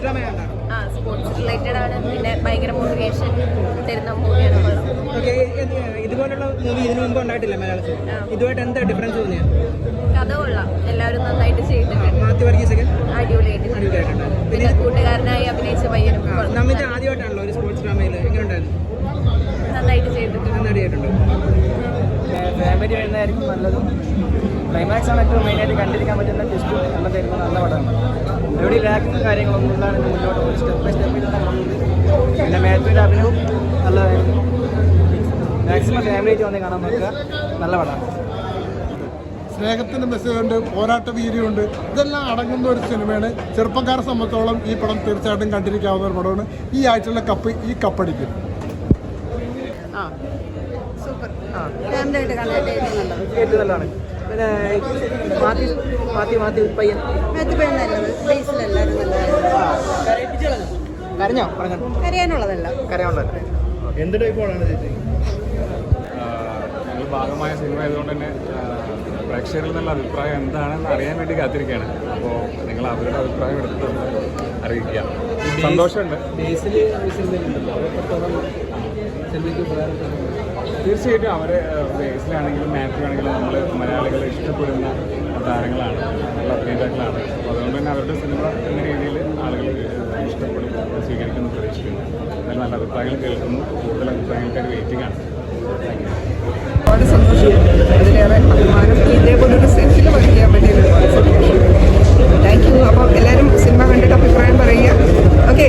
Sports ഡ്രാമയാണ്. Sports related ആണ്. പിന്നെ ഭയങ്കര മോട്ടിവേഷൻ തരുന്ന മൂവിയാണ്. ഓക്കെ, ഇതുപോലുള്ള മൂവി ഇതിനു മുമ്പ് ഉണ്ടായിട്ടില്ല മലയാളത്തിൽ. ഇതുമായിട്ട് എന്താ ഡിഫറൻസ് തോന്നിയത്? കഥ കൊള്ളാം, എല്ലാവരും നന്നായിട്ട് ചെയ്തിട്ടുണ്ട്. മാത്യു വർഗീസൊക്കെ അടിപൊളിയായിട്ടുണ്ട്. പിന്നെ കൂട്ടുകാരനായി അഭിനയിച്ച പയ്യനും നമിത ആദ്യമായിട്ടാണല്ലോ ഒരു സ്പോർട്സ് ഡ്രാമയിൽ. എങ്ങനെ ഉണ്ടായിരുന്നു? നന്നായിട്ട് ചെയ്തിട്ടുണ്ട്. ഫാമിലി വരുന്നതായിരിക്കും നല്ലതും. ക്ലൈമാക്സ് ആണ് ഏറ്റവും മെയിനായിട്ട് കണ്ടിരിക്കാൻ പറ്റുന്ന ടെസ്റ്റ് നല്ല തരുന്ന നല്ല പടമാണ്. എവിടെ ലാക്കിങ് കാര്യങ്ങളൊന്നും ഇല്ലാതെ മുന്നോട്ട് സ്റ്റെപ്പ് ബൈ സ്റ്റെപ്പിലാണ് പോകുന്നത്. പിന്നെ മാത്യുവിൻ്റെ അഭിനയവും നല്ലതായിരുന്നു. മാക്സിമം ഫാമിലിയായിട്ട് വന്ന് കാണാൻ നോക്കുക. നല്ല പടമാണ്. സ്നേഹത്തിൻ്റെ മെസ്സേജുണ്ട്, പോരാട്ട വീര്യമുണ്ട്, ഇതെല്ലാം അടങ്ങുന്ന ഒരു സിനിമയാണ്. ചെറുപ്പക്കാരെ സംബന്ധിച്ചോളം ഈ പടം തീർച്ചയായിട്ടും കണ്ടിരിക്കാവുന്ന ഒരു പടമാണ്. ഈ ആഴ്ചയുള്ള കപ്പടിക്കും. സൂപ്പർ, ഫാമിലിയായിട്ട് കാണാനായിട്ട് ഏറ്റവും നല്ലതാണ്. പിന്നെ മാത്യു പയ്യൻ നല്ലത്. ബേസിലെല്ലാവരും കരഞ്ഞോ? കരയാനുള്ളതല്ല. കരയാനുള്ളത് എന്ത് ടൈപ്പ് പടമാണ് ചേച്ചി? ഞങ്ങൾ ഭാഗമായ സിനിമ ആയതുകൊണ്ട് തന്നെ പ്രേക്ഷകരിൽ നിന്നുള്ള അഭിപ്രായം എന്താണെന്ന് അറിയാൻ വേണ്ടി കാത്തിരിക്കുകയാണ്. അപ്പോൾ നിങ്ങൾ അവരുടെ അഭിപ്രായം എടുത്ത് അറിയിക്കുക. സന്തോഷമുണ്ട്. തീർച്ചയായിട്ടും അവർ ബേസിലാണെങ്കിലും മാത്യു ആണെങ്കിലും നമ്മൾ മലയാളികൾ ഇഷ്ടപ്പെടുന്ന താരങ്ങളാണ്, നല്ല അഭിനേതാക്കളാണ്. അപ്പോൾ അതുകൊണ്ട് തന്നെ അവരുടെ സിനിമ എന്ന രീതിയിൽ ആളുകൾ ഇഷ്ടപ്പെടും, സ്വീകരിക്കുമെന്ന് പ്രതീക്ഷിക്കുന്നു. അതിൽ നല്ല അഭിപ്രായങ്ങൾ കേൾക്കുന്നു. കൂടുതൽ അഭിപ്രായങ്ങൾക്കായിട്ട് വെയിറ്റിംഗ് ആണ്. ഒരുപാട് സന്തോഷം, അതിലേറെ അഭിമാനം. ഇതേപോലൊരു സെറ്റിൽ വർക്ക് ചെയ്യാൻ പറ്റിയത് ഒരുപാട് സന്തോഷം. Thank you. അപ്പോൾ എല്ലാവരും സിനിമ കണ്ടിട്ട് അഭിപ്രായം പറയുക. ഓക്കെ.